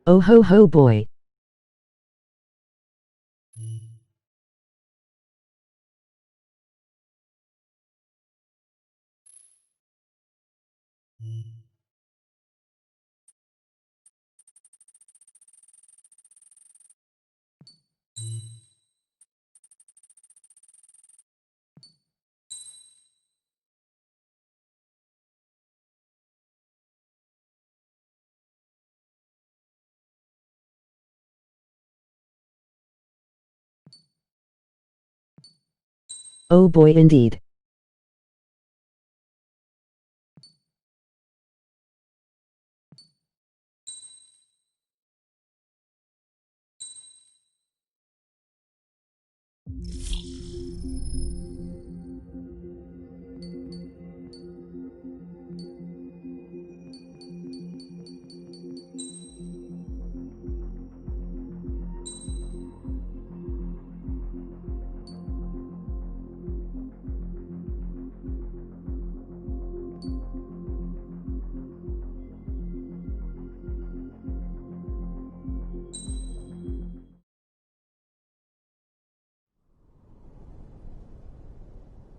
Oh ho ho boy. Oh boy indeed.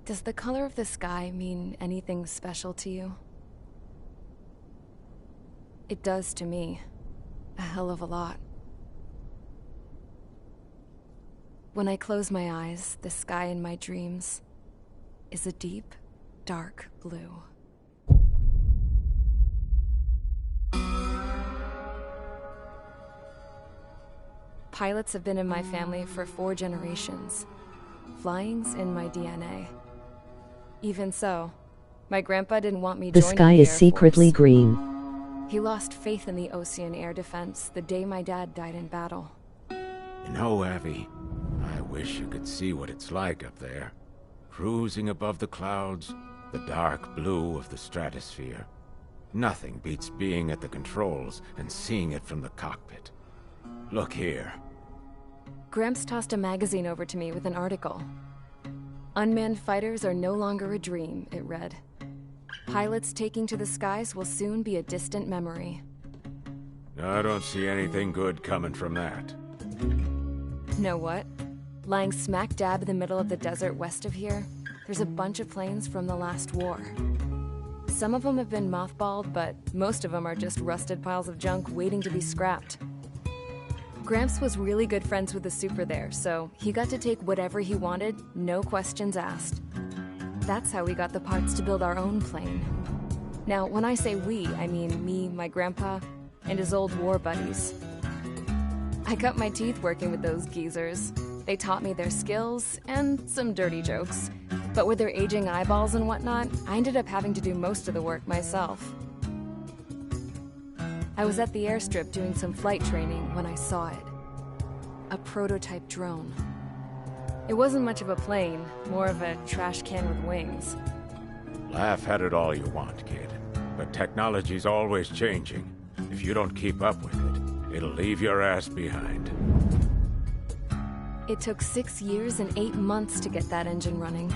Does the color of the sky mean anything special to you? It does to me. A hell of a lot. When I close my eyes, the sky in my dreams is a deep, dark blue. Pilots have been in my family for 4 generations. Flying's in my DNA. Even so, my grandpa didn't want me The joining sky the is Air secretly Force. green. He lost faith in the ocean air defense the day my dad died in battle. You know, Abby, I wish you could see what it's like up there. Cruising above the clouds, the dark blue of the stratosphere. Nothing beats being at the controls and seeing it from the cockpit. Look here. Gramps tossed a magazine over to me with an article. Unmanned fighters are no longer a dream, it read. Pilots taking to the skies will soon be a distant memory. I don't see anything good coming from that. Know what? Lying smack dab in the middle of the desert west of here, there's a bunch of planes from the last war. Some of them have been mothballed, but most of them are just rusted piles of junk waiting to be scrapped. Gramps was really good friends with the super there, so he got to take whatever he wanted, no questions asked. That's how we got the parts to build our own plane. Now, when I say we, I mean me, my grandpa, and his old war buddies. I cut my teeth working with those geezers. They taught me their skills, and some dirty jokes. But with their aging eyeballs and whatnot, I ended up having to do most of the work myself. I was at the airstrip doing some flight training when I saw it. A prototype drone. It wasn't much of a plane, more of a trash can with wings. Laugh at it all you want, kid. But technology's always changing. If you don't keep up with it, it'll leave your ass behind. It took 6 years and 8 months to get that engine running.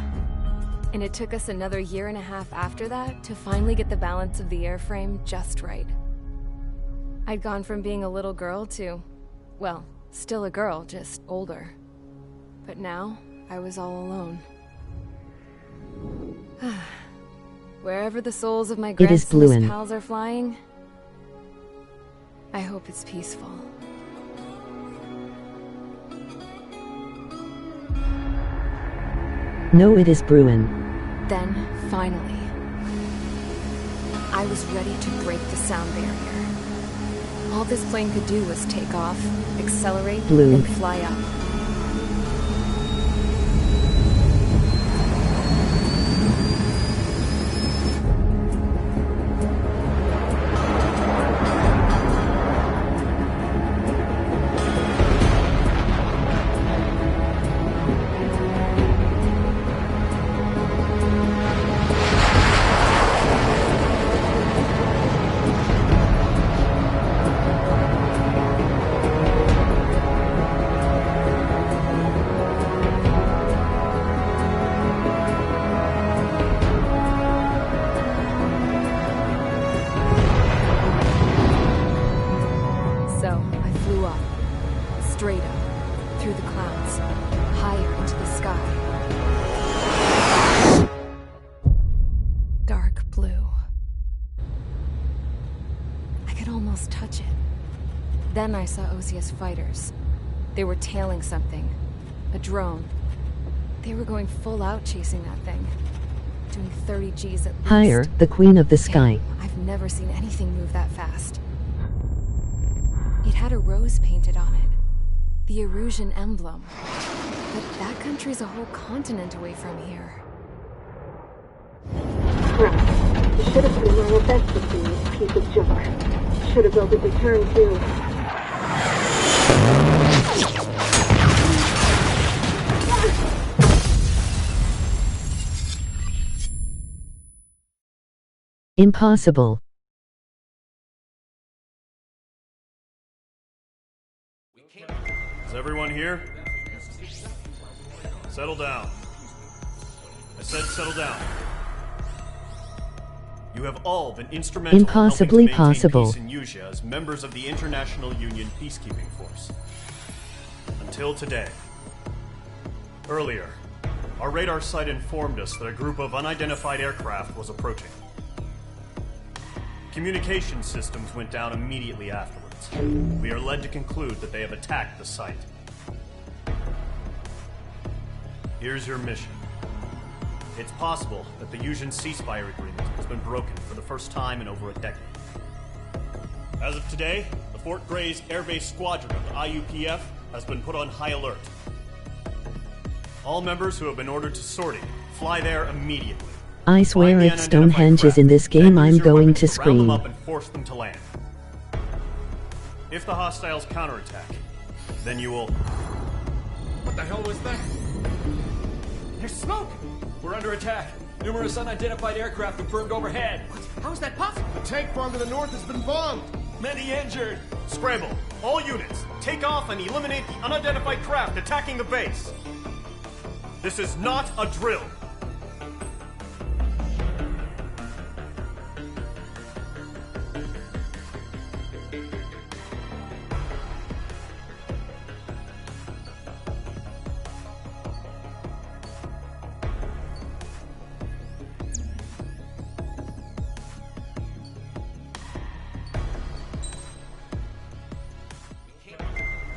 And it took us another 1.5 years after that to finally get the balance of the airframe just right. I'd gone from being a little girl to, well, still a girl, just older. But now, I was all alone. Wherever the souls of my Gramps and his pals are flying, I hope it's peaceful. No, it is Bruin. Then, finally, I was ready to break the sound barrier. All this plane could do was take off, accelerate, and fly up. straight up, through the clouds, higher into the sky. Dark blue. I could almost touch it. Then I saw OCS fighters. They were tailing something. A drone. They were going full out chasing that thing. Doing 30 Gs at least. Higher, the queen of the sky. I've never seen anything move that fast. It had a rose painted on it. The Erusian emblem. But that country's a whole continent away from here. Crap. You should have been wearing a vest to see this piece of junk. Should have built a return too. Impossible. Is everyone here? Settle down. I said settle down. You have all been instrumental Impossibly in helping to maintain possible. peace in Uəțŭ as members of the International Union Peacekeeping Force. Until today. Earlier, our radar site informed us that a group of unidentified aircraft was approaching. Communication systems went down immediately afterwards. We are led to conclude that they have attacked the site. Here's your mission. It's possible that the Uəțŭ ceasefire agreement has been broken for the first time in over a decade. As of today, the Fort Gray's Air Base Squadron of the IUPF has been put on high alert. All members who have been ordered to sortie, fly there immediately. I swear Find the if Stonehenge is in this unidentified game, craft, I'm then use your going weapons to round them scream. up and force them to land. If the hostiles counterattack, then you will... What the hell was that? There's smoke! We're under attack. Numerous unidentified aircraft confirmed overhead. What? How is that possible? The tank farm to the north has been bombed. Many injured. Scramble! All units, take off and eliminate the unidentified craft attacking the base. This is not a drill.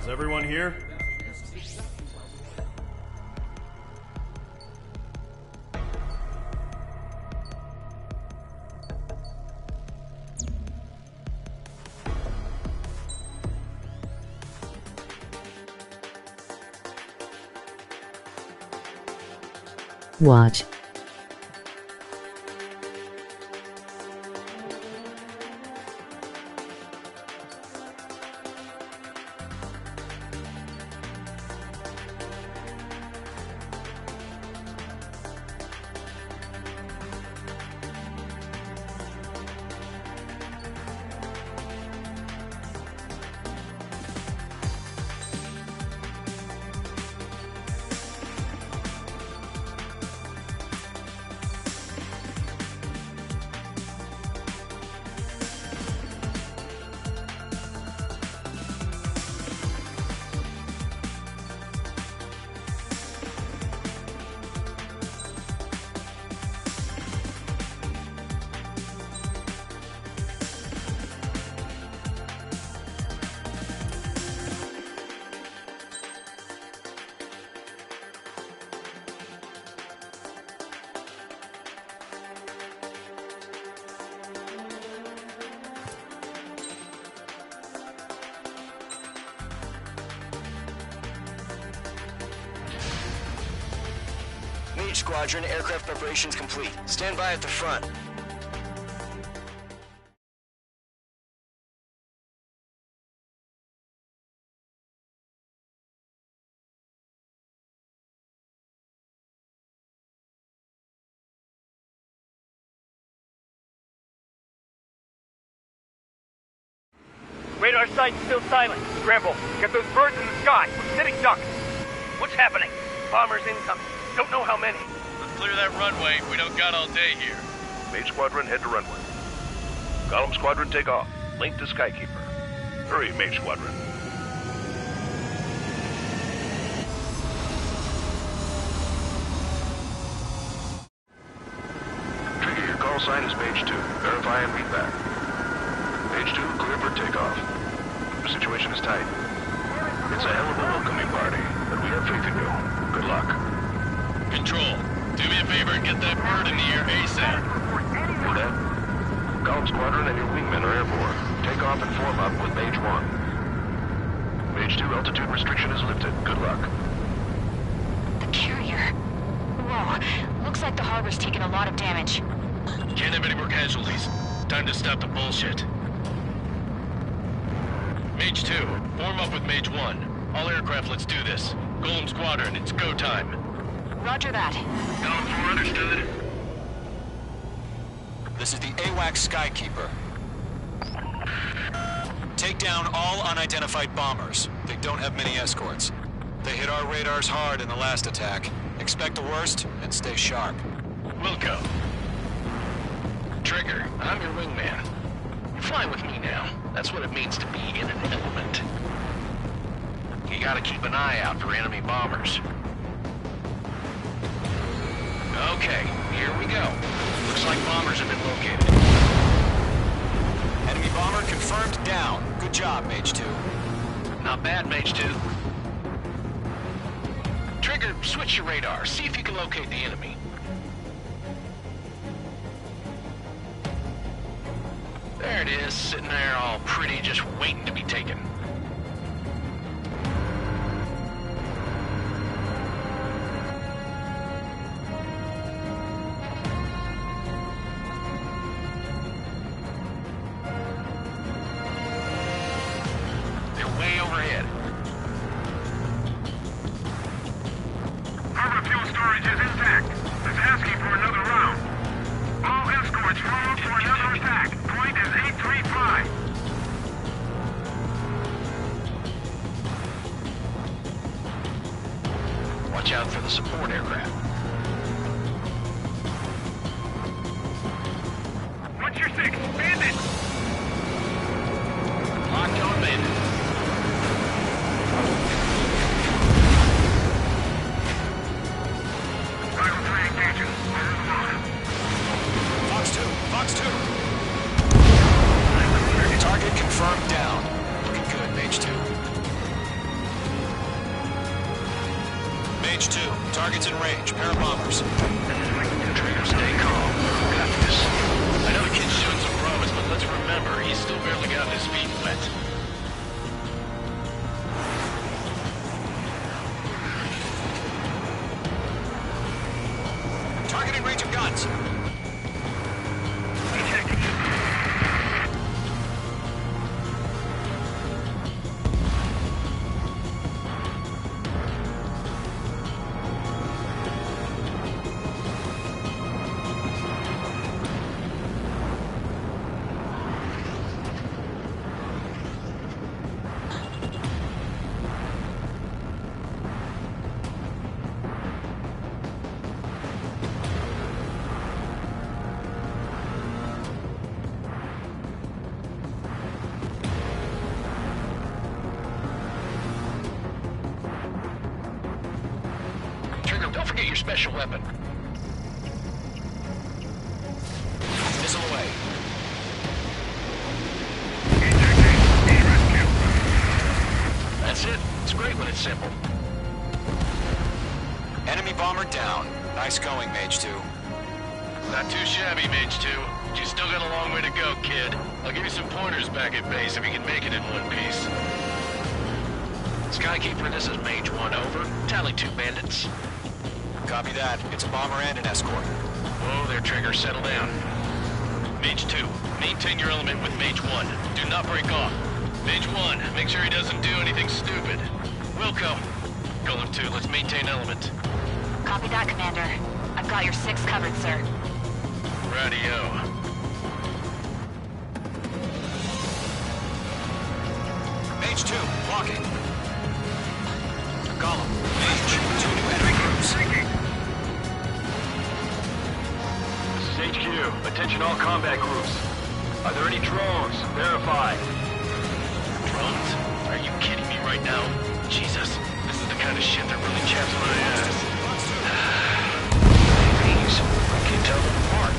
Is everyone here? Watch. MH Squadron, aircraft preparations complete. Stand by at the front. Radar site's still silent. Scramble. Get those birds in the sky. We're sitting ducks. What's happening? Bombers incoming. Don't know how many. Let's clear that runway. We don't got all day here. Mage Squadron, head to runway. Column Squadron, take off. Link to Skykeeper. Hurry, Mage Squadron. and feedback. Page 2, clear for takeoff. The situation is tight. It's a hell of a welcoming party, but we have faith in you. Good luck. Control, do me a favor and get that bird in the air ASAP. For that, Column Squadron and your wingmen are airborne. Take off and form up with Mage 1. Mage 2, altitude restriction is lifted. Good luck. The carrier. Whoa, looks like the harbor's taken a lot of damage. Can't have any more casualties. Time to stop the bullshit. Mage 2, form up with Mage 1. All aircraft, let's do this. Golem Squadron, it's go time. Roger that. Golem 4 understood. This is the AWACS Skykeeper. Take down all unidentified bombers. They don't have many escorts. They hit our radars hard in the last attack. Expect the worst and stay sharp. Wilco. Trigger, I'm your wingman. You're flying with me now. That's what it means to be in an element. You gotta keep an eye out for enemy bombers. Okay, here we go. Looks like bombers have been located. Enemy bomber confirmed down. Good job, Mage 2. Not bad, Mage 2. Trigger, switch your radar. See if you can locate the enemy. There it is, sitting there all pretty, just waiting to be taken. They're way overhead. Harbor fuel storage is intact. It's asking for another round. All escorts form up for another attack. Point is 835. Watch out for the support aircraft. What's your 6? Bandit! Locked on bandit. Rival 3 engaging. Fox 2, Fox 2. Target confirmed down. Looking good, Mage 2. Mage 2, target's in range. Pair of bombers. Trigger, stay calm. Got this. I know the kid's showing some promise, but let's remember, he's still barely got his feet wet. Targeting range of guns. Don't forget your special weapon. Missile away. That's it. It's great when it's simple. Enemy bomber down. Nice going, Mage 2. Not too shabby, Mage 2. But you still got a long way to go, kid. I'll give you some pointers back at base if you can make it in one piece. Skykeeper, this is Mage 1, over. Tally 2 bandits. Copy that. It's a bomber and an escort. Whoa there, Trigger. Settle down. Mage 2, maintain your element with Mage 1. Do not break off. Mage 1, make sure he doesn't do anything stupid. Wilco. Golem 2, let's maintain element. Copy that, Commander. I've got your 6 covered, sir. Radio. Mage 2, walking. Golem, Mage, 2 new enemy groups. This is HQ. Attention all combat groups. Are there any drones? Verify. Drones? Are you kidding me right now? Jesus, this is the kind of shit that really chaps my ass. These, I can't tell them apart.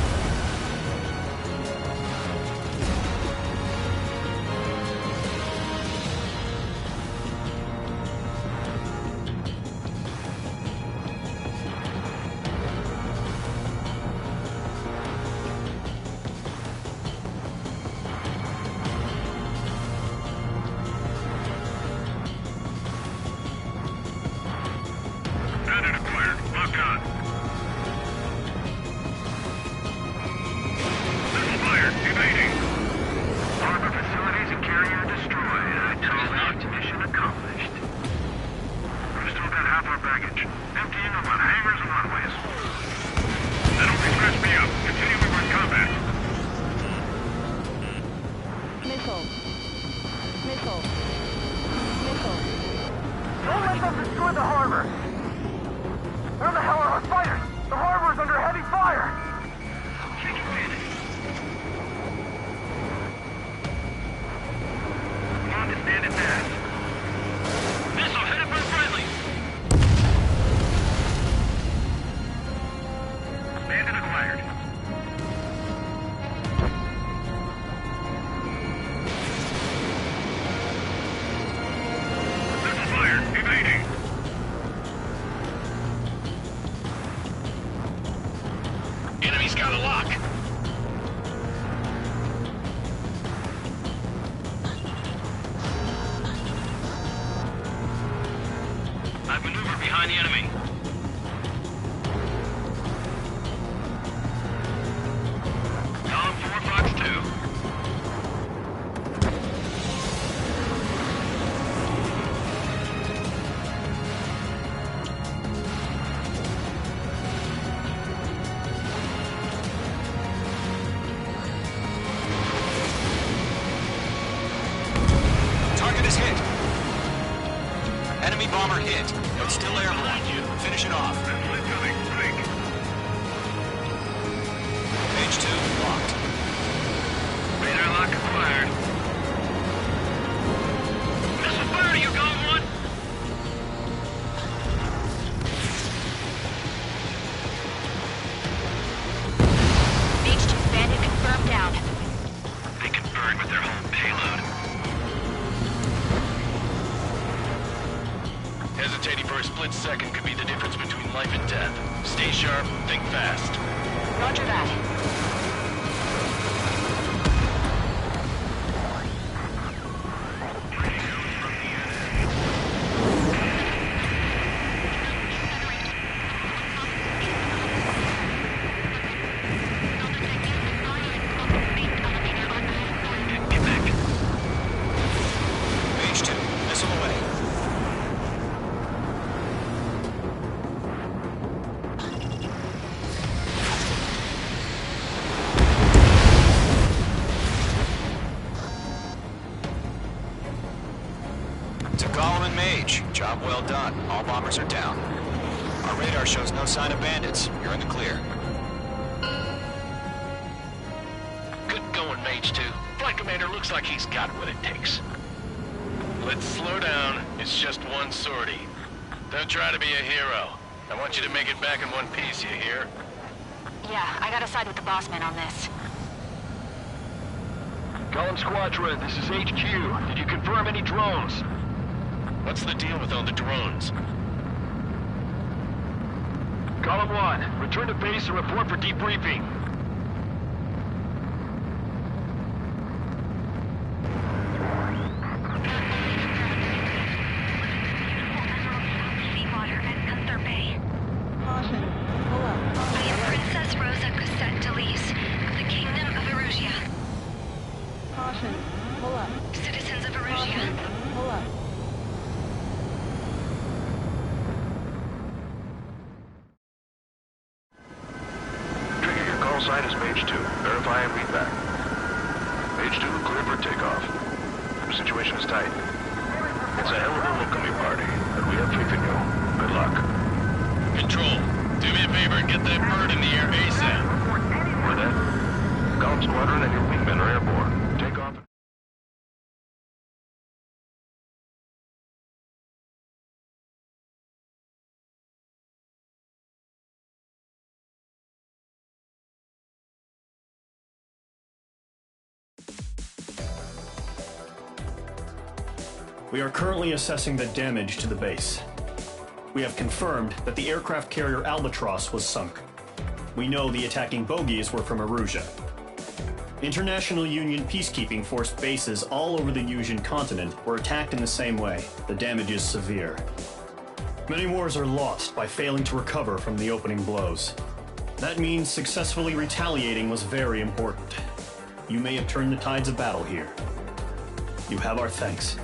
have destroyed the harbor. Where the hell are our fighters? The harbor is under heavy fire. Taking damage. Come on to stand it fast. Missile headed for friendly. Bandit acquired. Missile fired. Evading. Enemy's got a lock. I've maneuvered behind the enemy. Column 4, Fox 2. Target is hit. Enemy bomber hit, but still airborne. Finish it off. Page 2 locked. Radar lock acquired. Missile fire to you, Column 1. Page 2 bandit confirmed down. They can burn with their whole payload. Hesitating for a split second could be the difference between life and death. Stay sharp, think fast. Roger that. Get back. Page 2, missile away. To Gollum and Mage, job well done. All bombers are down. Our radar shows no sign of bandits. You're in the clear. Good going, Mage 2. Flight Commander looks like he's got what it takes. Let's slow down. It's just one sortie. Don't try to be a hero. I want you to make it back in one piece, you hear? Yeah, I gotta side with the boss man on this. Column Squadron, this is HQ. Did you confirm any drones? What's the deal with all the drones? Column 1, return to base and report for debriefing. Seawater at Gunther Bay. I am Princess Rosa Cosette Delise of the Kingdom of Erusia. Citizens of Erusia. Trigger, your call sign is Mage 2. Verify and read back. Mage 2, clear for takeoff. The situation is tight. It's a hell of a welcoming party, and we have faith in you. Good luck. Control, do me a favor and get that bird in the air ASAP. For that, Column Squadron and your wingmen are airborne. Take off. We are currently assessing the damage to the base. We have confirmed that the aircraft carrier Albatross was sunk. We know the attacking bogies were from Erusia. International Union peacekeeping force bases all over the Eurasian continent were attacked in the same way. The damage is severe. Many wars are lost by failing to recover from the opening blows. That means successfully retaliating was very important. You may have turned the tides of battle here. You have our thanks.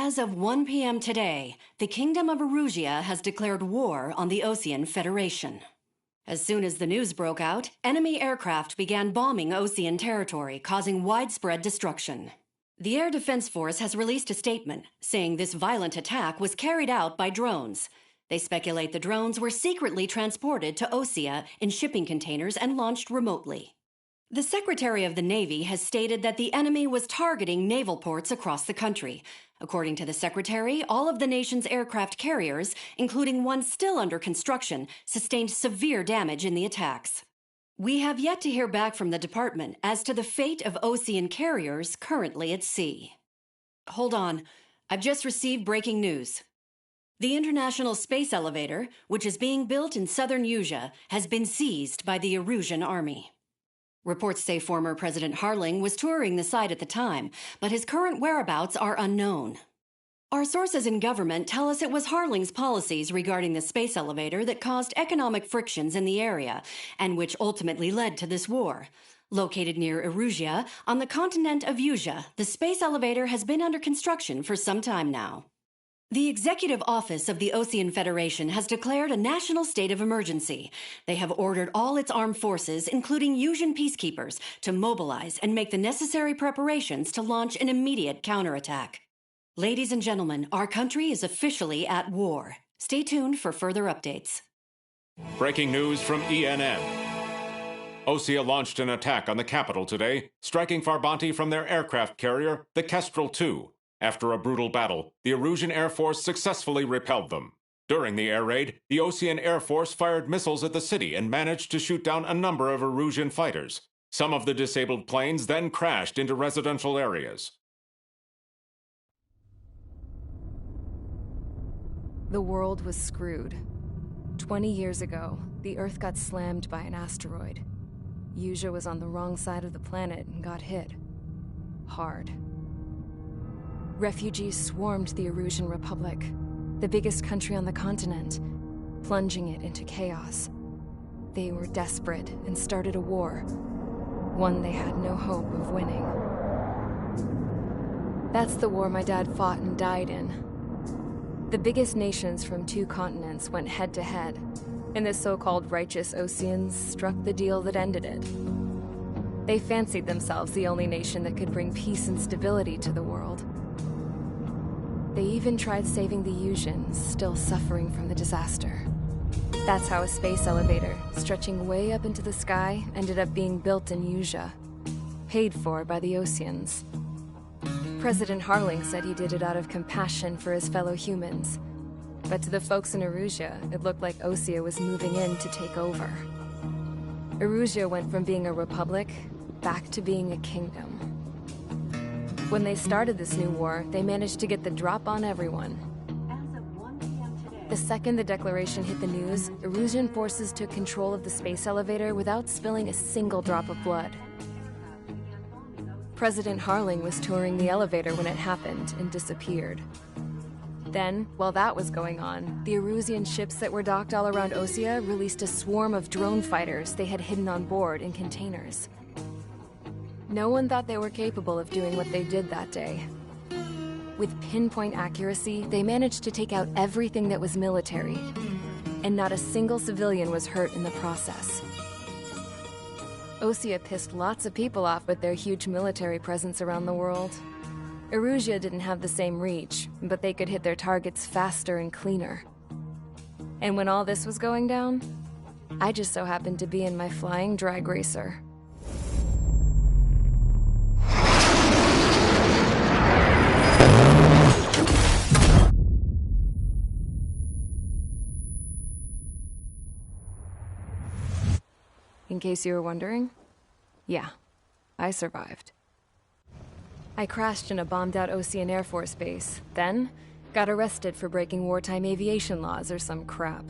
As of 1 p.m. today, the Kingdom of Erusia has declared war on the Osean Federation. As soon as the news broke out, enemy aircraft began bombing Osean territory, causing widespread destruction. The Air Defense Force has released a statement saying this violent attack was carried out by drones. They speculate the drones were secretly transported to Osea in shipping containers and launched remotely. The Secretary of the Navy has stated that the enemy was targeting naval ports across the country. According to the Secretary, all of the nation's aircraft carriers, including one still under construction, sustained severe damage in the attacks. We have yet to hear back from the department as to the fate of Osean carriers currently at sea. Hold on. I've just received breaking news. The International Space Elevator, which is being built in southern Usea, has been seized by the Erusian army. Reports say former President Harling was touring the site at the time, but his current whereabouts are unknown. Our sources in government tell us it was Harling's policies regarding the space elevator that caused economic frictions in the area, and which ultimately led to this war. Located near Erusia, on the continent of Usea, the space elevator has been under construction for some time now. The Executive Office of the Osean Federation has declared a national state of emergency. They have ordered all its armed forces, including Usean peacekeepers, to mobilize and make the necessary preparations to launch an immediate counterattack. Ladies and gentlemen, our country is officially at war. Stay tuned for further updates. Breaking news from ENN. Osea launched an attack on the capital today, striking Farbanti from their aircraft carrier, the Kestrel II. After a brutal battle, the Erusian Air Force successfully repelled them. During the air raid, the Osean Air Force fired missiles at the city and managed to shoot down a number of Erusian fighters. Some of the disabled planes then crashed into residential areas. The world was screwed. 20 years ago, the Earth got slammed by an asteroid. Usea was on the wrong side of the planet and got hit. Hard. Refugees swarmed the Erusian Republic, the biggest country on the continent, plunging it into chaos. They were desperate and started a war, one they had no hope of winning. That's the war my dad fought and died in. The biggest nations from 2 continents went head-to-head, and the so-called righteous Oseans struck the deal that ended it. They fancied themselves the only nation that could bring peace and stability to the world. They even tried saving the Useans, still suffering from the disaster. That's how a space elevator, stretching way up into the sky, ended up being built in Usea, paid for by the Oseans. President Harling said he did it out of compassion for his fellow humans. But to the folks in Erusia, it looked like Osea was moving in to take over. Erusia went from being a republic back to being a kingdom. When they started this new war, they managed to get the drop on everyone. The second the declaration hit the news, Erusian forces took control of the space elevator without spilling a single drop of blood. President Harling was touring the elevator when it happened and disappeared. Then, while that was going on, the Erusian ships that were docked all around Osea released a swarm of drone fighters they had hidden on board in containers. No one thought they were capable of doing what they did that day. With pinpoint accuracy, they managed to take out everything that was military, and not a single civilian was hurt in the process. Osea pissed lots of people off with their huge military presence around the world. Erusia didn't have the same reach, but they could hit their targets faster and cleaner. And when all this was going down, I just so happened to be in my flying drag racer. In case you were wondering, yeah, I survived. I crashed in a bombed-out Osean Air Force base, then got arrested for breaking wartime aviation laws or some crap.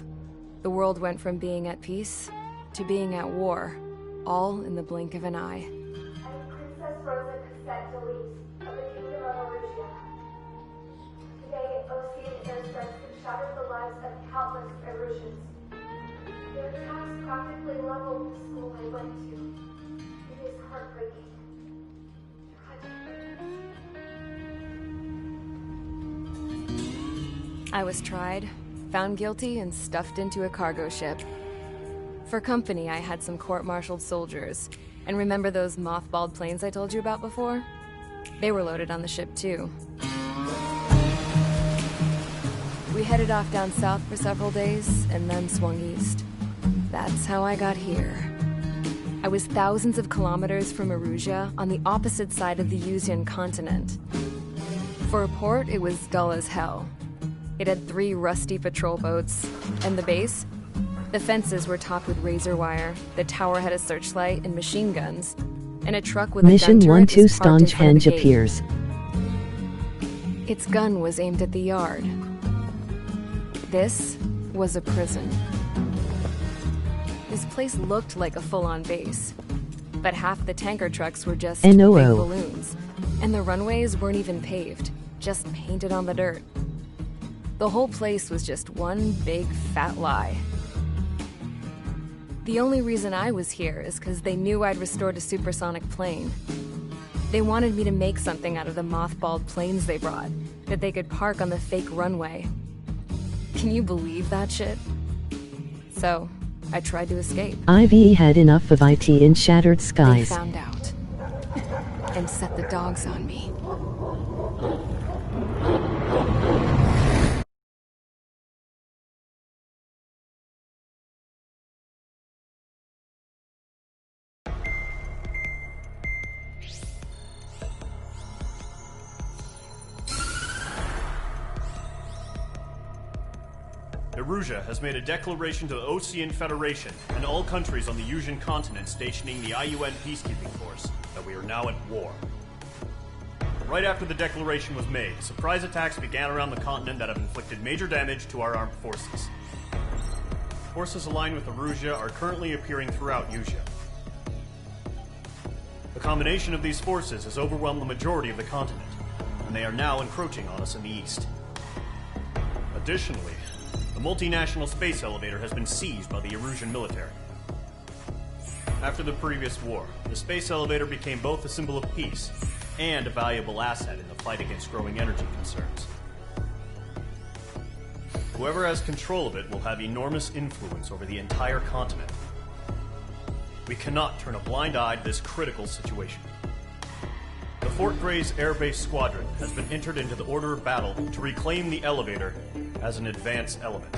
The world went from being at peace to being at war, all in the blink of an eye. Princess Rosa Cassette Delise of the Kingdom of Erusia. Today, Osean airstrikes have shattered the lives of countless Erusians. Their attacks practically leveled the school I went to. It is heartbreaking. I was tried, found guilty, and stuffed into a cargo ship. For company, I had some court-martialed soldiers. And remember those mothballed planes I told you about before? They were loaded on the ship, too. We headed off down south for several days, and then swung east. That's how I got here. I was thousands of kilometers from Eržia, on the opposite side of the Yuzian continent. For a port, it was dull as hell. It had 3 rusty patrol boats, and the base? The fences were topped with razor wire, the tower had a searchlight and machine guns, and a truck with Mission a gun 1 turret 2 was parked in front of Stonehenge the gate. appears. Its gun was aimed at the yard. This was a prison. This place looked like a full-on base, but half the tanker trucks were just big MΩUPT. balloons, and the runways weren't even paved, just painted on the dirt. The whole place was just one big fat lie. The only reason I was here is because they knew I'd restored a supersonic plane. They wanted me to make something out of the mothballed planes they brought, that they could park on the fake runway. Can you believe that shit? So, I tried to escape. IVE had enough of IT in shattered They skies. found out, and set the dogs on me. Eržia has made a declaration to the Ocean Federation and all countries on the Yuzian continent stationing the IUN peacekeeping force that we are now at war. Right after the declaration was made, surprise attacks began around the continent that have inflicted major damage to our armed forces. Forces aligned with Eržia are currently appearing throughout Yuuzia. The combination of these forces has overwhelmed the majority of the continent, and they are now encroaching on us in the east. Additionally, the multinational space elevator has been seized by the Erusian military. After the previous war, the space elevator became both a symbol of peace and a valuable asset in the fight against growing energy concerns. Whoever has control of it will have enormous influence over the entire continent. We cannot turn a blind eye to this critical situation. The Fort Gray's Air Base Squadron has been entered into the order of battle to reclaim the elevator as an advance element.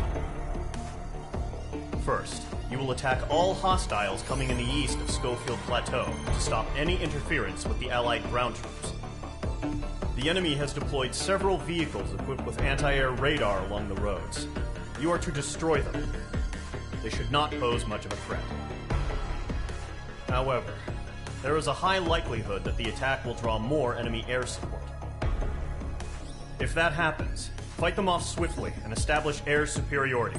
First, you will attack all hostiles coming in the east of Schofield Plateau to stop any interference with the Allied ground troops. The enemy has deployed several vehicles equipped with anti-air radar along the roads. You are to destroy them. They should not pose much of a threat. However, there is a high likelihood that the attack will draw more enemy air support. If that happens, fight them off swiftly and establish air superiority.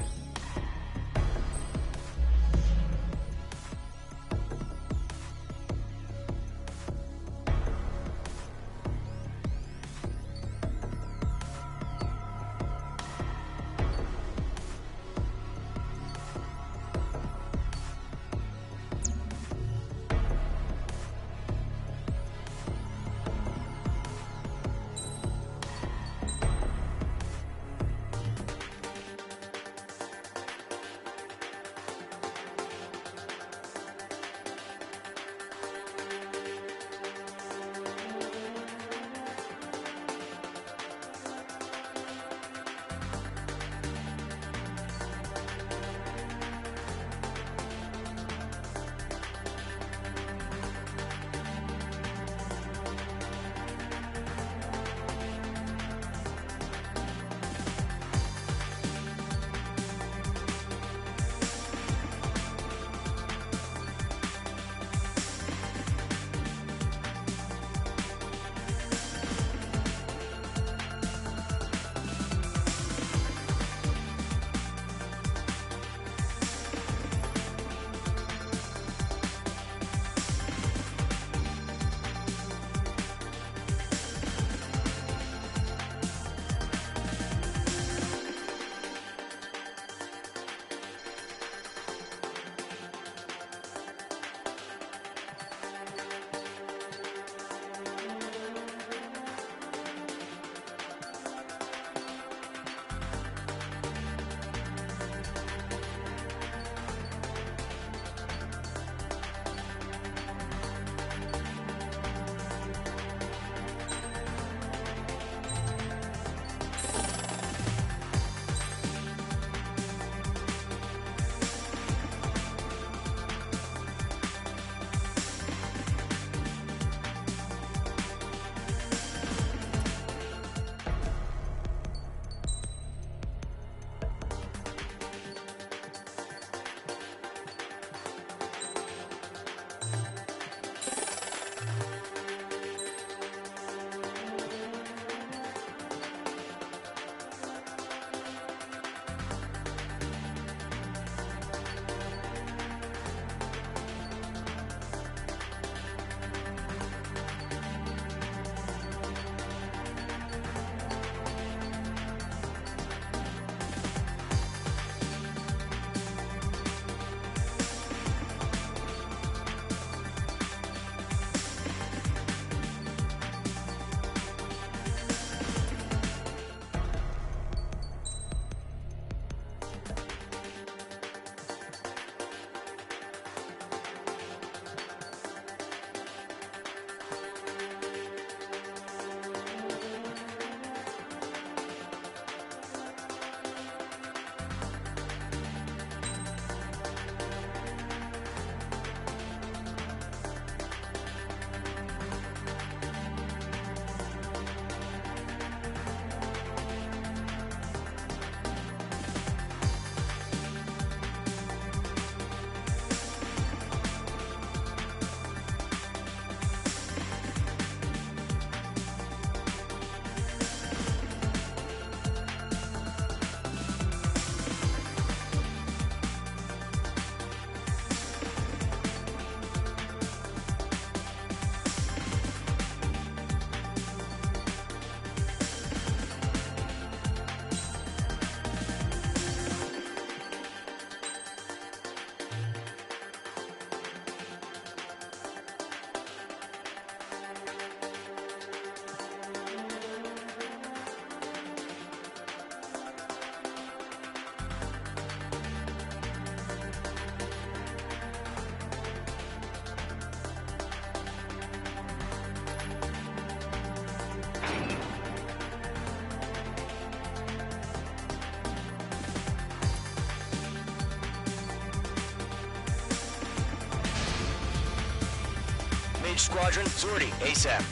Squadron, sortie, ASAP.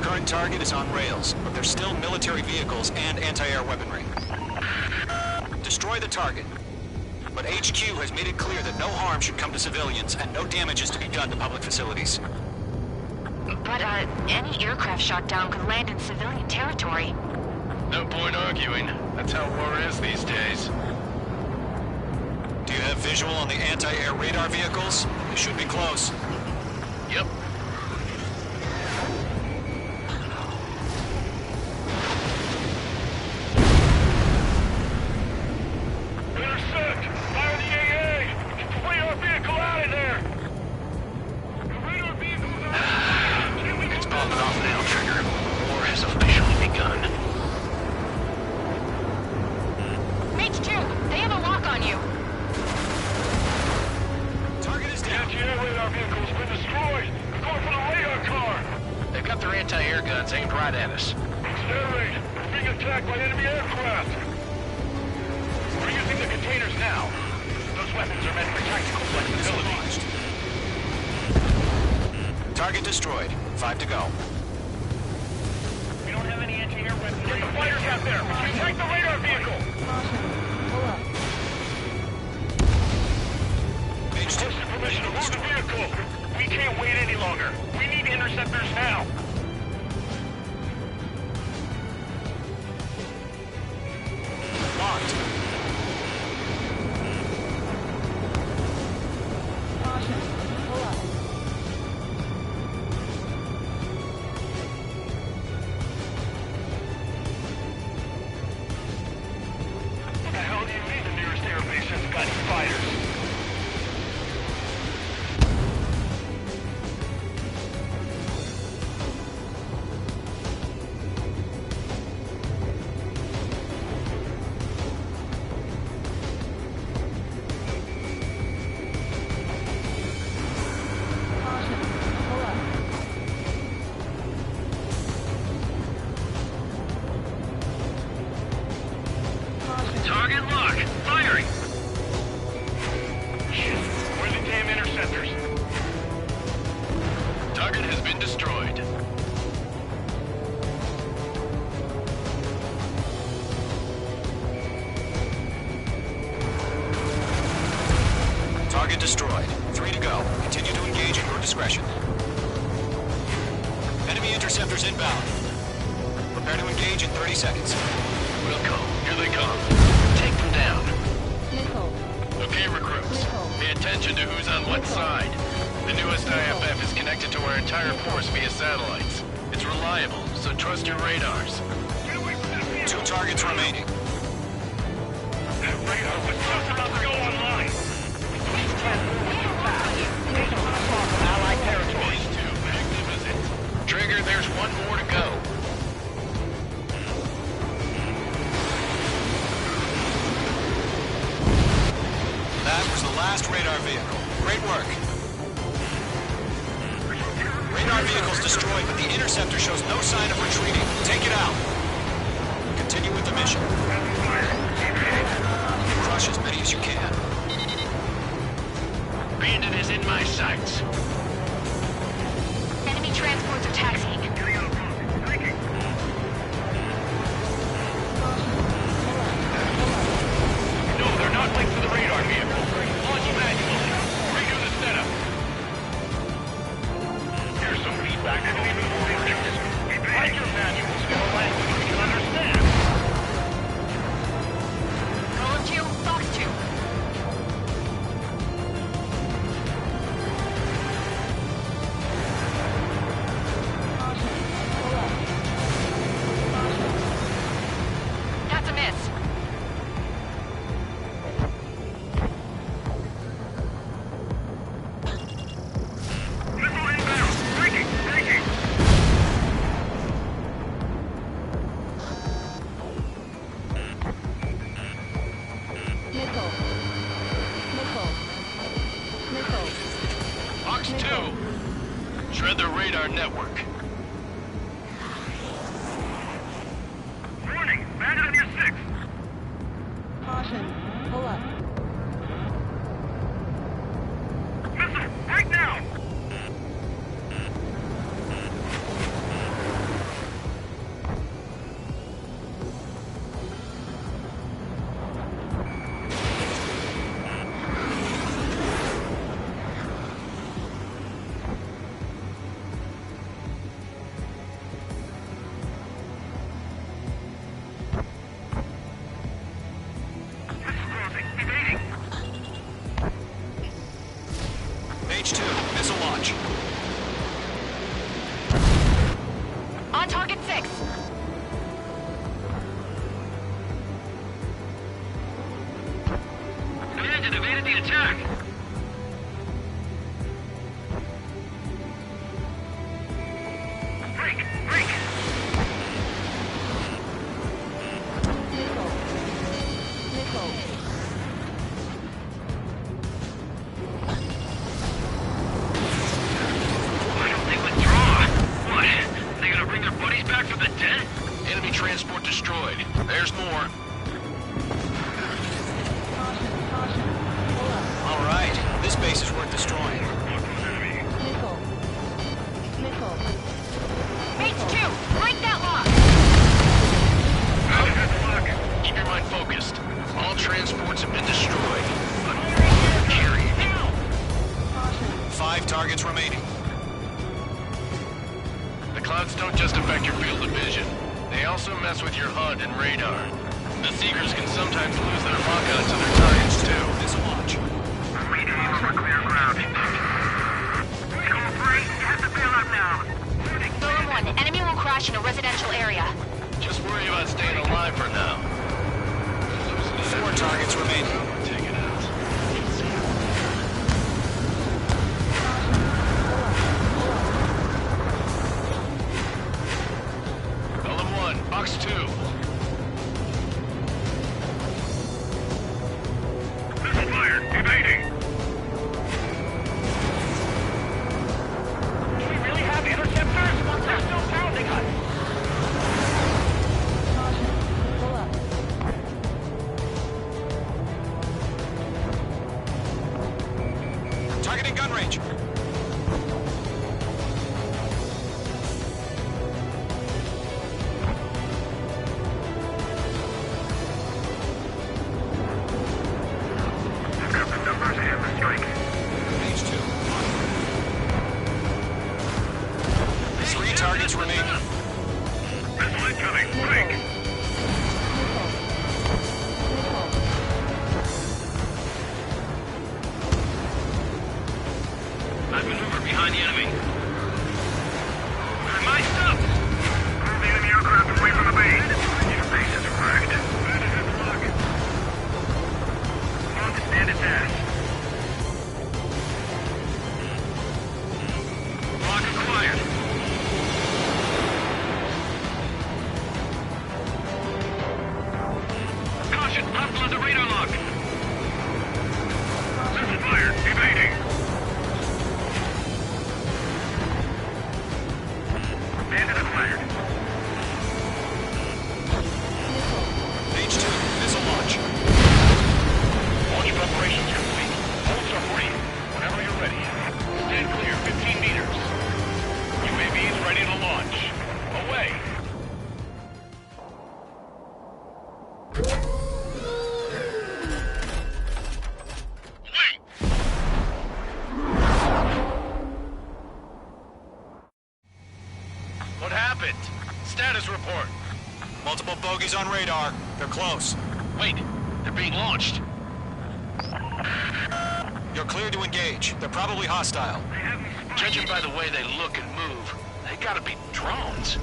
Current target is on rails, but there's still military vehicles and anti-air weaponry. Destroy the target. But HQ has made it clear that no harm should come to civilians and no damage is to be done to public facilities. But, any aircraft shot down could land in civilian territory. No point arguing. That's how war is these days. Do you have visual on the anti-air radar vehicles? They should be close. Yep. Intersect! Fire the AA! Get the radar vehicle out of there! The radar vehicle's out! It's popping off now, Trigger. War has officially begun. Mage 2, they have a lock on you. Target is down. The anti-air radar vehicle's been destroyed! They're going for the radar car! They've got their anti-air guns aimed right at us. Air raid! We're being attacked by enemy aircraft! We're using the containers now. Those weapons are meant for tactical flexibility. Target destroyed. 5 to go. We don't have any anti-air weapons. Get the fighters out there! Protect the radar vehicle! Mage 2. Posted permission to move the vehicle! We can't wait any longer. We need interceptors now! Locked. What the hell do you mean the nearest airbase hasn't got any fighters? Target lock. Firing. Shit, where are the damn interceptors? Target has been destroyed. Target destroyed. 3 to go. Continue to engage at your discretion. Enemy interceptors inbound. Prepare to engage in 30 seconds. Wilco, here they come. Take them down. Okay, recruits. Pay attention to who's on what side. The newest IFF is connected to our entire force via satellites. It's reliable, so trust your radars. 2 targets remaining. That radar was just about to go online! Allied territory. Phase 2, magnificent. Trigger, there's one more to go. That was the last radar vehicle. Great work. Radar vehicle's destroyed, but the interceptor shows no sign of retreating. Take it out. Continue with the mission. Crush as many as you can. Bandit is in my sights. Enemy transports are taxiing. No, they're not linked to the radar vehicle. Launch manually. Redo the setup. Here's some feedback that will even more predictive. Write your manuals in a language we can understand. Column 2, Fox 2. Shred their radar network. Warning! Bandit on your 6! Caution. Pull up. Missile! Right now! Page 2, missile launch. On target 6. Bandit evaded the attack! Break! Break! Nickel. Why don't they withdraw? What? They gonna bring their buddies back from the dead? Enemy transport destroyed. There's more. All right, this base is worth destroying. Nickel. Nickel. Mage 2, break that lock. Keep your mind focused. All transports have been destroyed. But carry. 5 targets remaining. The clouds don't just affect your field of vision. They also mess with your HUD and radar. The Seekers can sometimes lose their lockout to their targets too. Missile launch. Read aim over clear ground. Call 3, you have to bail out now. Golem 1, the enemy will crash in a residential area. Just worry about staying alive for now. 4 targets remaining. Take it out. Golem 1, box 2. Missile fired, evading. Do we really have interceptors? They're still pounding us. Pull up. Targeting gun range. I've got the numbers and the strike. Page 2. 3 targets remaining. Missile incoming, break. I maneuver behind the enemy. My stuff! Move the enemy aircraft away from the base. Your base is wrecked. On to stand its ass. Lock acquired. Caution, hostile at the radar lock. Missile fired, evading. Bandit acquired. Page 2, missile launch. Launch preparations complete. Holds are free. Whenever you're ready. Stand clear, 15 meters. UAVs ready to launch. Away. What happened? Status report. Multiple bogies on radar. They're close. Wait, they're being launched. You're cleared to engage. They're probably hostile. Judging by the way they look and move, they gotta be drones.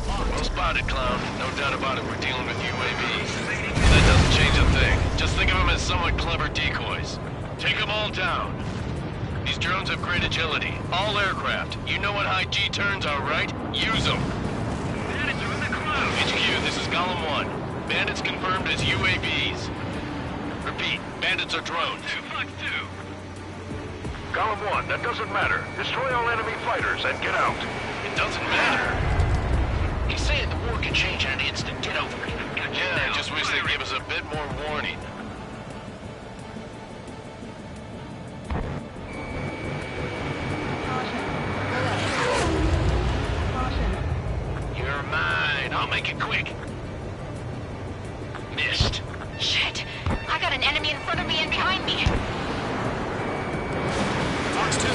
Well spotted, clown. No doubt about it, we're dealing with UAVs. That doesn't change a thing. Just think of them as somewhat clever decoys. Take them all down. These drones have great agility. All aircraft. You know what high G turns are, right? Use them. Bandits are in the clouds. HQ, this is Golem 1. Bandits confirmed as UAVs. Repeat, bandits are drones. Fox 2. Column 1, that doesn't matter. Destroy all enemy fighters and get out. It doesn't matter. He's saying the war can change in an instant. Get over it. Yeah, I just wish they'd give us a bit more warning. You're mine. I'll make it quick. Missed. Shit! I got an enemy in front of me and behind me! Fox 2.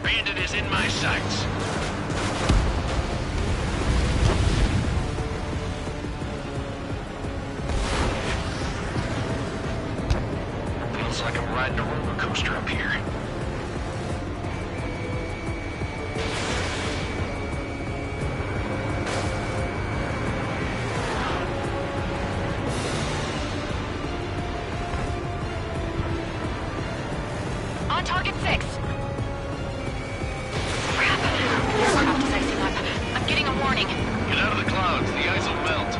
Bandit is in my sights. Feels like I'm riding a roller coaster up here. On target 6! Crap! Aircraft is icing up. I'm getting a warning. Get out of the clouds. The ice will melt.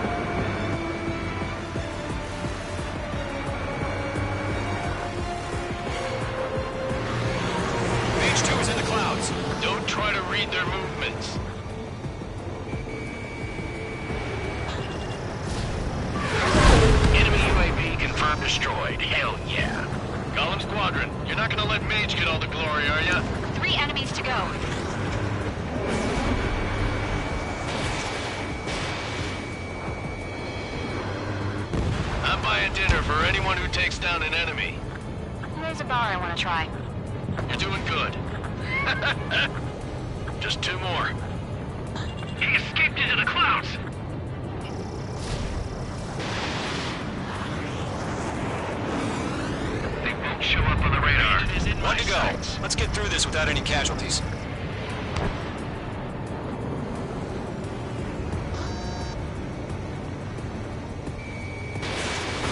H2 is in the clouds. Don't try to read their movements. Enemy UAV confirmed destroyed. Hell yeah. Column Squadron, you're not gonna let Mage get all the glory, are ya? 3 enemies to go. I'm buying dinner for anyone who takes down an enemy. There's a bar I want to try. You're doing good. Just 2 more. He escaped into the clouds! They won't show up on the radar. One to go. Let's get through this without any casualties.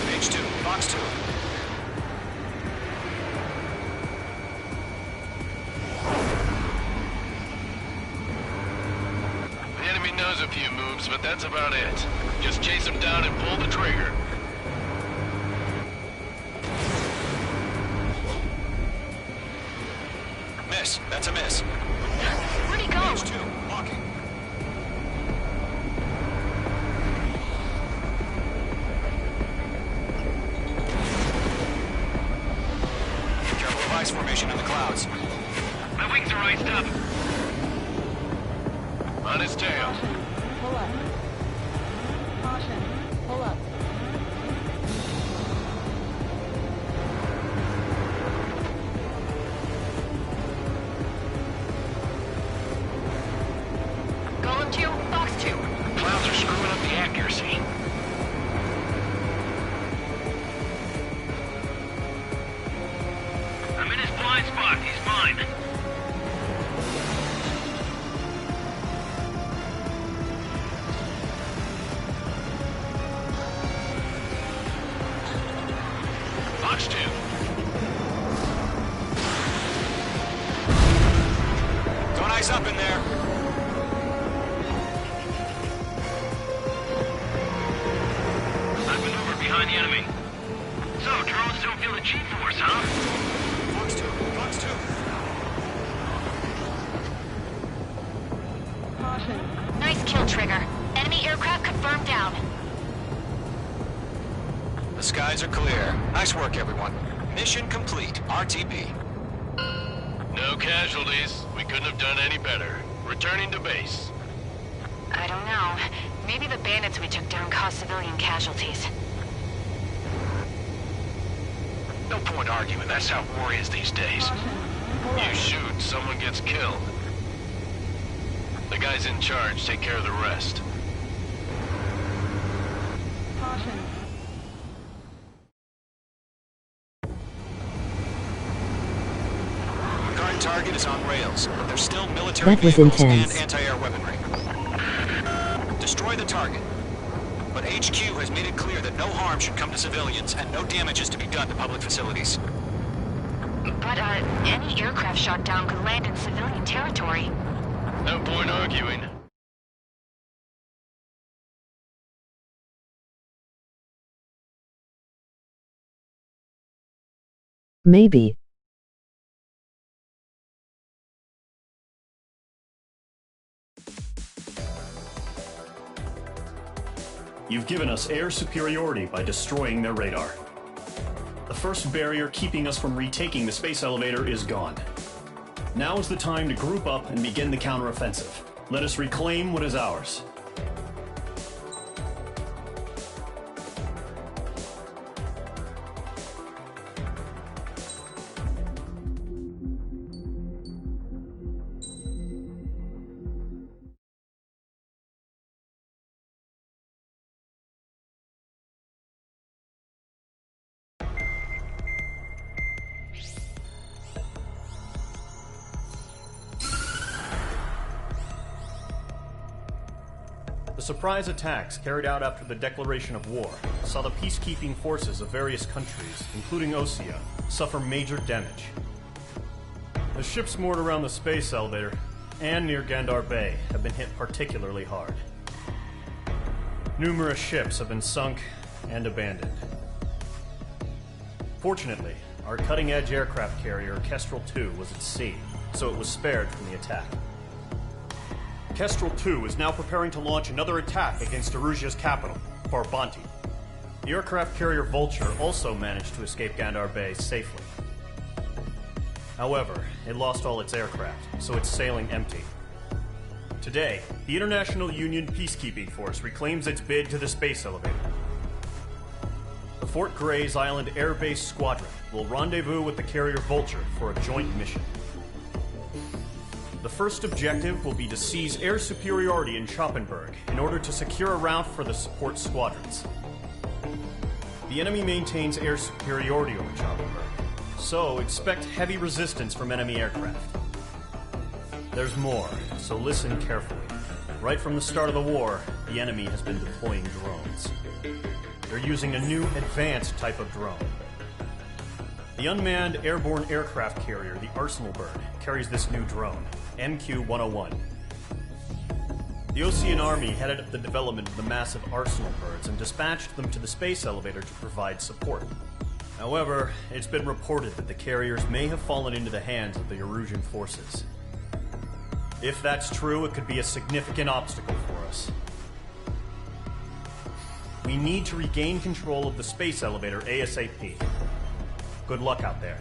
H2, Fox 2. The enemy knows a few moves, but that's about it. Just chase them down and pull the trigger. Miss. That's a miss. Where'd he go? H2, walking. Careful of ice formation in the clouds. My wings are iced up. On his tail. Pull up. Caution. Pull up. Golem 2, Fox 2. Clouds are screwing up the accuracy. I'm in his blind spot. He's mine. Fox 2. Don't ice up in there. I've maneuvered behind the enemy. So, drones don't feel the G-force, huh? Fox 2, Fox 2. Caution. Nice kill, Trigger. Enemy aircraft confirmed down. The skies are clear. Nice work, everyone. Mission complete. RTB. No casualties. We couldn't have done any better. Returning to base. I don't know. Maybe the bandits we took down caused civilian casualties. No point arguing. That's how war is these days. You shoot, someone gets killed. The guys in charge take care of the rest. Caution. Current target is on rails, but there's still military That was vehicles intense. and anti-air weaponry. Destroy the target. But HQ has made it clear that no harm should come to civilians and no damage is to be done to public facilities. But, any aircraft shot down could land in civilian territory. No point arguing. Maybe. You've given us air superiority by destroying their radar. The first barrier keeping us from retaking the space elevator is gone. Now is the time to group up and begin the counteroffensive. Let us reclaim what is ours. The surprise attacks carried out after the declaration of war saw the peacekeeping forces of various countries, including Osea, suffer major damage. The ships moored around the space elevator and near Gandar Bay have been hit particularly hard. Numerous ships have been sunk and abandoned. Fortunately, our cutting-edge aircraft carrier, Kestrel II, was at sea, so it was spared from the attack. Kestrel II is now preparing to launch another attack against Erusia's capital, Farbanti. The aircraft carrier Vulture also managed to escape Gandar Bay safely. However, it lost all its aircraft, so it's sailing empty. Today, the International Union Peacekeeping Force reclaims its bid to the space elevator. The Fort Grays Island Air Base Squadron will rendezvous with the carrier Vulture for a joint mission. The first objective will be to seize air superiority in Schoppenberg in order to secure a route for the support squadrons. The enemy maintains air superiority over Schoppenberg, so expect heavy resistance from enemy aircraft. There's more, so listen carefully. Right from the start of the war, the enemy has been deploying drones. They're using a new advanced type of drone. The unmanned airborne aircraft carrier, the Arsenal Bird, carries this new drone, MQ-101. The Osean Army headed up the development of the massive Arsenal Birds and dispatched them to the space elevator to provide support. However, it's been reported that the carriers may have fallen into the hands of the Erusian forces. If that's true, it could be a significant obstacle for us. We need to regain control of the space elevator ASAP. Good luck out there.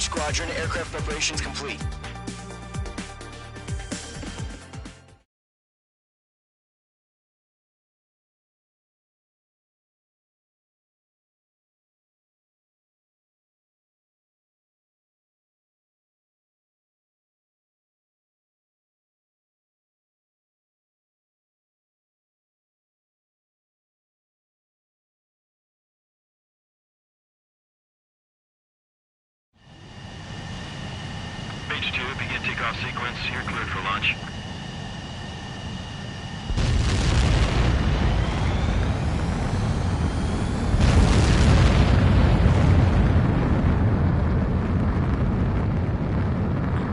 Mage Squadron, aircraft preparations complete. Mage 2, begin takeoff sequence. You're cleared for launch.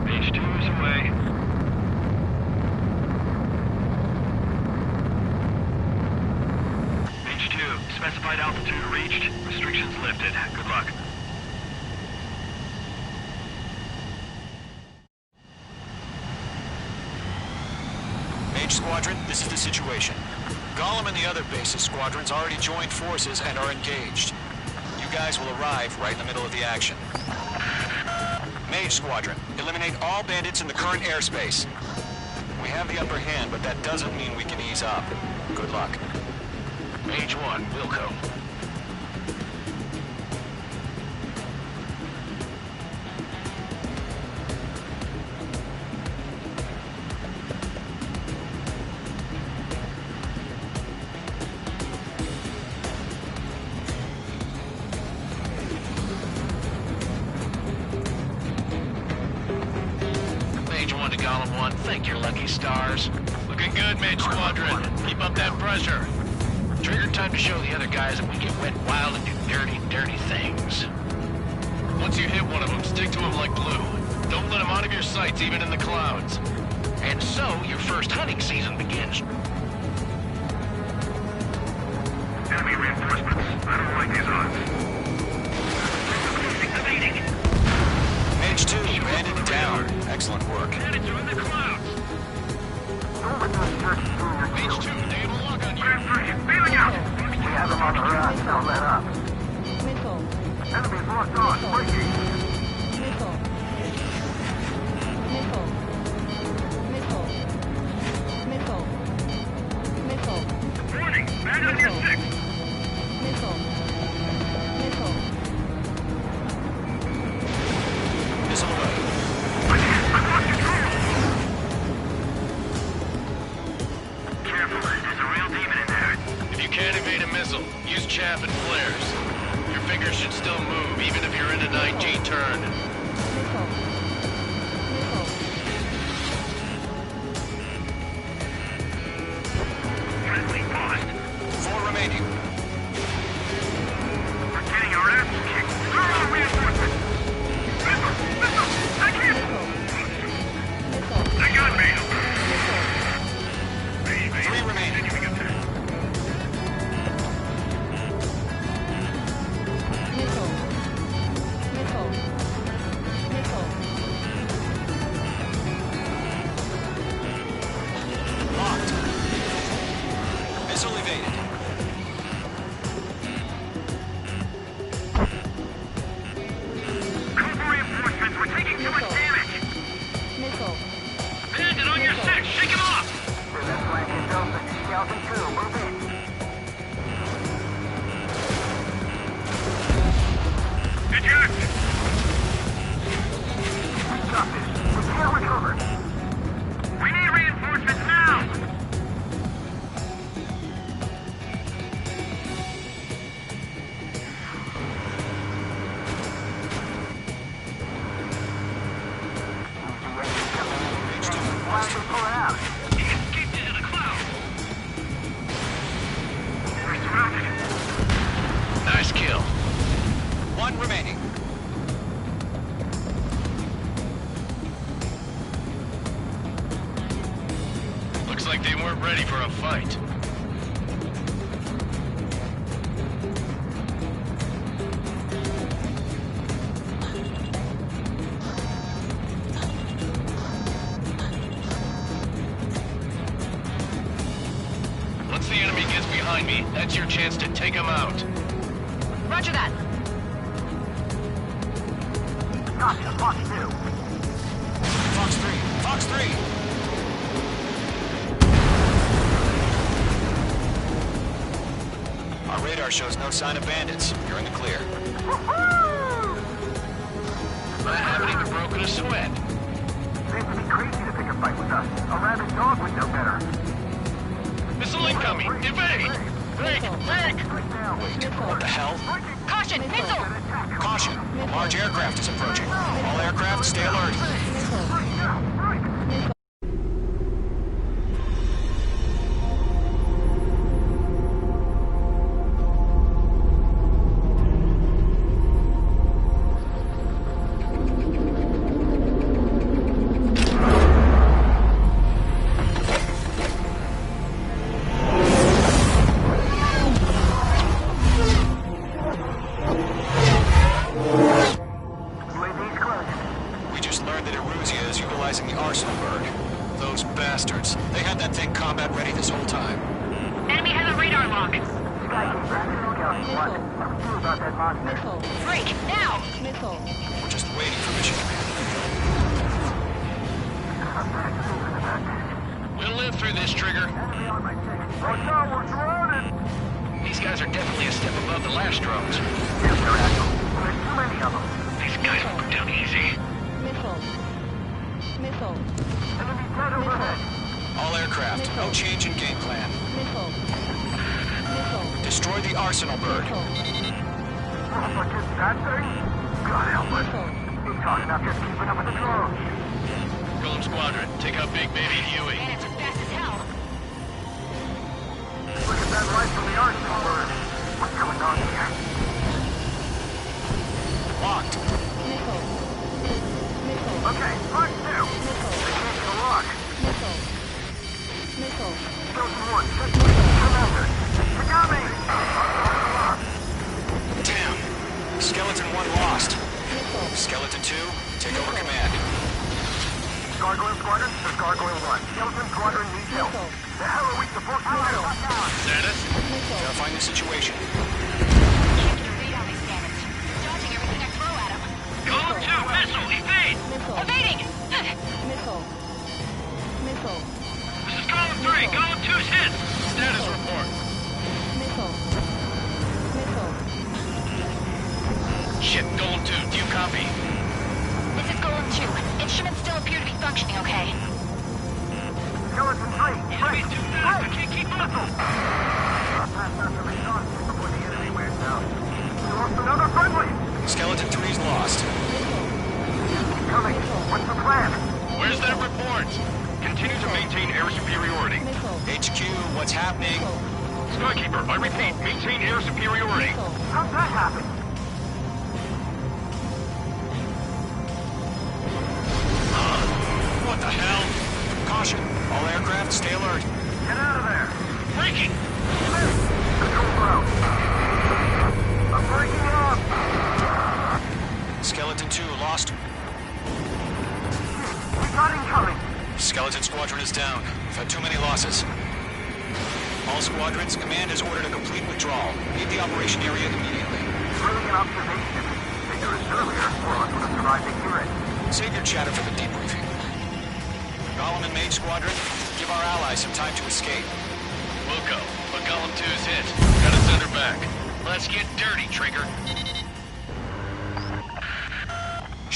Mage 2 is away. Mage 2, specified altitude reached. Restrictions lifted. Good luck. Mage Squadron, this is the situation. Gollum and the other bases squadrons already joined forces and are engaged. You guys will arrive right in the middle of the action. Mage Squadron, eliminate all bandits in the current airspace. We have the upper hand, but that doesn't mean we can ease up. Good luck. Mage 1, Wilco. Mage 1 to Gollum 1, thank your lucky stars. Looking good, Mage Squadron. Keep up that pressure. Trigger time to show the other guys that we get wet wild and do dirty, dirty things. Once you hit one of them, stick to him like glue. Don't let him out of your sights, even in the clouds. And so, your first hunting season begins. Enemy reinforcements. I don't like these odds. Mage 2, bandit down. Excellent work. Bandits are in the clouds. Mage 2, they have a lock on you. Feeling out! We have them on the run. Don't let up. Enemies locked on. Breaking. Warning! Bandit on your 6! Missile load. I lost control! Careful, there's a real demon in there. If you can't evade a missile, use chaff and flares. Your fingers should still move, even if you're in an IG turn. Friendly paused. 4 remaining. We're getting our ass kicked. Throw out reinforcements! Missile! I can't! I got me! 3 remaining. Locked. Missile evaded. Cobra reinforcements, we're taking too much damage! Bandit on your 6, shake him off! Eject! We got this. We can't recover. We need reinforcements now! Why are they pulling out? He escaped into the clouds! We're surrounded. Nice kill. 1 remaining. Looks like they weren't ready for a fight. Once the enemy gets behind me, that's your chance to take him out. Roger that. Gotcha, Fox 2. Fox 3. Fox 3. Our radar shows no sign of bandits. You're in the clear. I haven't even broken a sweat. Seems to be crazy to pick a fight with us. A rabid dog would know better. Missile incoming! Evade! Break! Break! What the hell? Caution! Missile! Caution! A large aircraft is approaching. All aircraft, stay alert.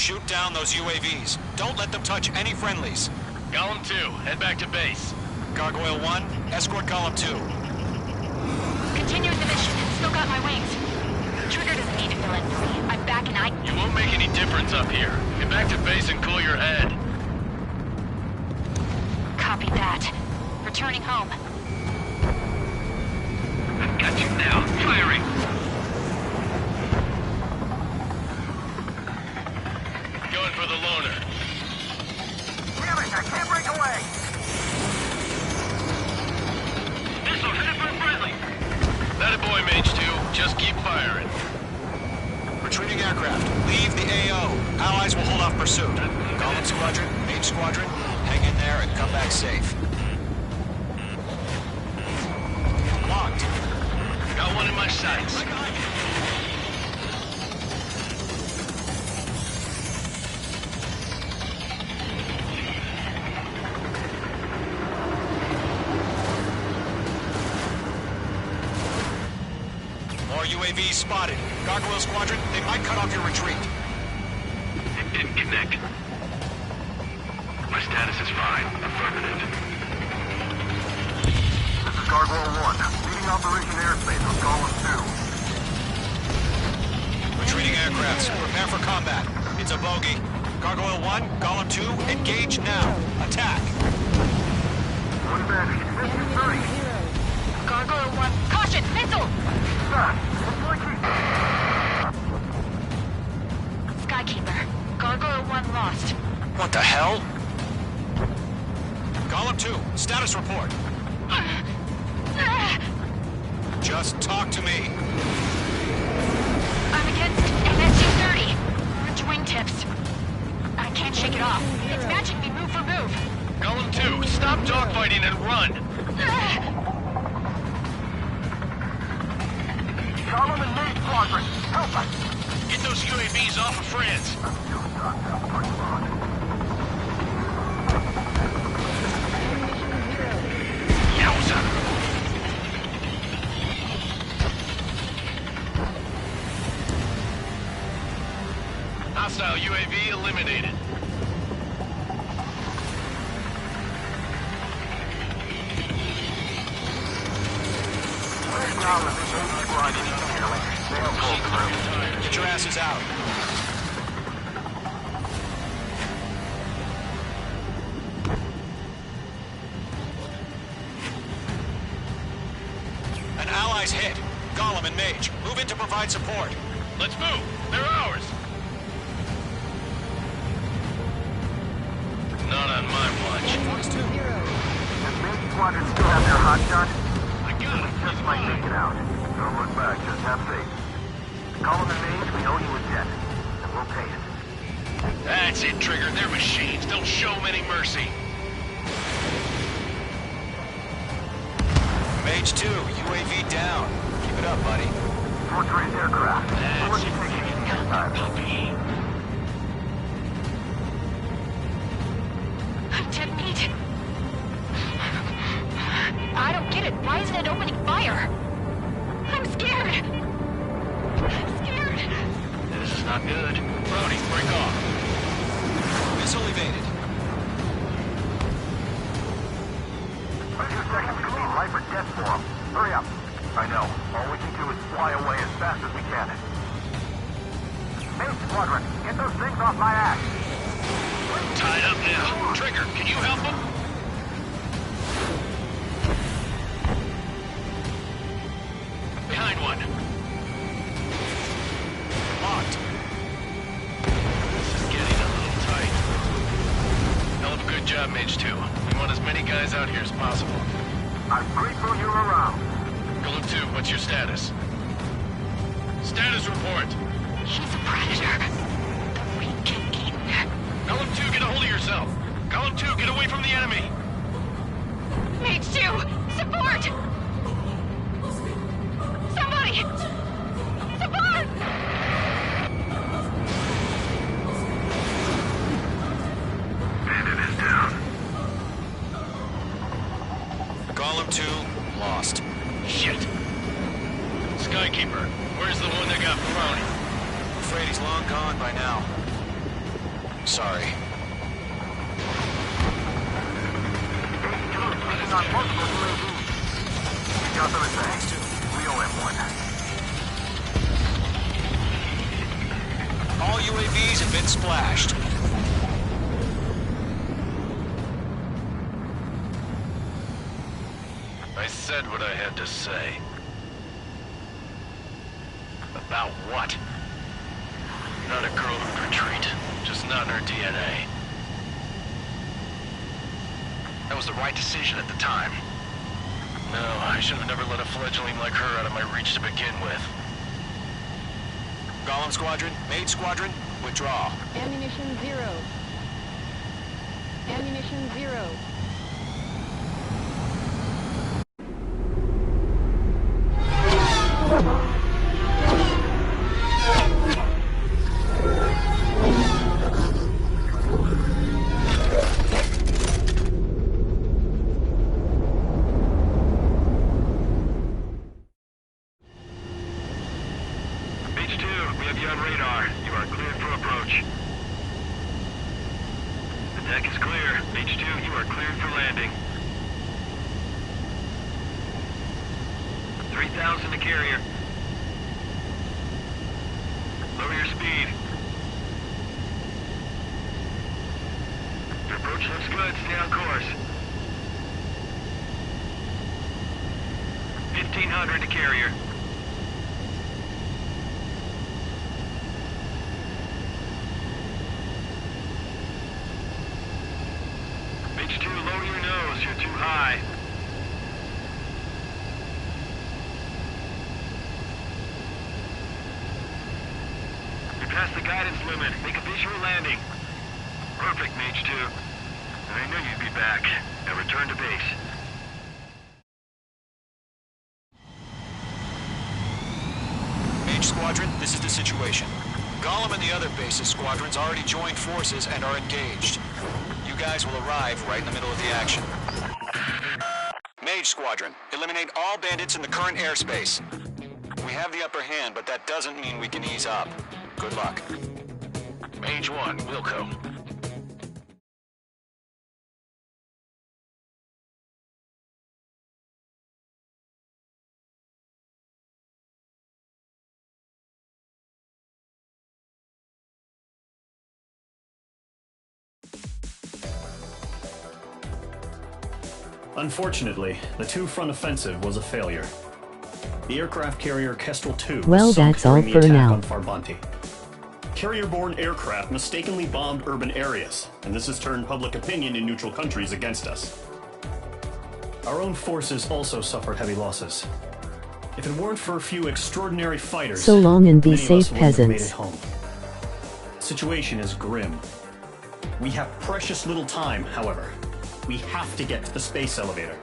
Shoot down those UAVs. Don't let them touch any friendlies. Column 2, head back to base. Gargoyle 1, escort Column 2. Continuing the mission. Still got my wings. Trigger doesn't need to fill in for me. I'm back and You won't make any difference up here. Get back to base and cool your head. Copy that. Returning home. I've got you now. Firing. Going for the loner. Damn it, I can't break away! Missile, hit it for friendly. That a boy, Mage 2. Just keep firing. Retreating aircraft. Leave the AO. Allies will hold off pursuit. Golem Squadron, Mage Squadron, hang in there and come back safe. Locked. Got one in my sights. UAV spotted. Gargoyle Squadron, they might cut off your retreat. It didn't connect. My status is fine. Affirmative. This is Gargoyle 1, leading Operation Airspace with Column 2. Retreating aircrafts, prepare for combat. It's a bogey. Gargoyle 1, Column 2, engage now. Attack. One advantage. Mission 30. Gargoyle 1, caution, missile! Skykeeper, Gargoyle 1 lost. What the hell? Column 2, status report. Just talk to me. I'm against NSU-30. Orange wingtips. I can't shake it off. It's matching me move for move. Column 2, stop dogfighting and run! Column and main squadron, help us! Get those UAVs off of France! Yowza! Hostile UAV eliminated. Get your asses out. An ally's hit. Gollum and Mage, move in to provide support. Let's move. They're ours. Not on my watch. Does main squadron still have their hotshot? I got it. Just might make it out. Don't look back, just have faith. Column and Mage, we owe you a debt. And we'll pay it. That's it, Trigger. They're machines. Don't show them any mercy. Mage 2, UAV down. Keep it up, buddy. Fortress aircraft. That's it. Puppy. I'm dead meat. I don't get it. Why isn't it opening fire? I'm scared. I'm scared. This is not good. Brody, break off. Missile evaded. 2 seconds could mean life or death for them. Hurry up. I know. All we can do is fly away as fast as we can. Main squadron, get those things off my ass. Tied up now. Trigger, can you help them? Behind one. Locked. This is getting a little tight. Hell of a good job, Mage 2. We want as many guys out here as possible. I'm grateful you're around. Golem 2, what's your status? Status report. He's a predator. The weak get eaten. Golem 2, get a hold of yourself. Golem 2, get away from the enemy. Mage 2, support! Somebody! Support! Bandit is down. Column 2, lost. Shit. Skykeeper, where's the one that got brownie? I'm afraid he's long gone by now. Sorry. He's on multiple UAVs. We got them at thanks to. We owe him one. All UAVs have been splashed. I said what I had to say. About what? Not a girl who'd retreat. Just not in her DNA. That was the right decision at the time. No, I should have never let a fledgling like her out of my reach to begin with. Golem Squadron, Mage Squadron, withdraw. Ammunition 0. Ammunition 0. Cleared for landing. 3,000 to carrier. Lower your speed. Your approach looks good. Stay on course. 1,500 to carrier. H2, lower your nose. You're too high. You're past the guidance limit. Make a visual landing. Perfect, Mage 2. I knew you'd be back. Now return to base. Mage Squadron, this is the situation. Gollum and the other bases squadrons already joined forces and are engaged. You guys will arrive right in the middle of the action. Mage Squadron, eliminate all bandits in the current airspace. We have the upper hand, but that doesn't mean we can ease up. Good luck. Mage 1, Wilco. Unfortunately, the two-front offensive was a failure. The aircraft carrier Kestrel II Well, was sunk that's all during the for attack now. on Farbanti. Carrier-borne aircraft mistakenly bombed urban areas, and this has turned public opinion in neutral countries against us. Our own forces also suffered heavy losses. If it weren't for a few extraordinary fighters, So long and be many of safe, us wouldn't have made peasants. it home. The situation is grim. We have precious little time, however. We have to get to the space elevator.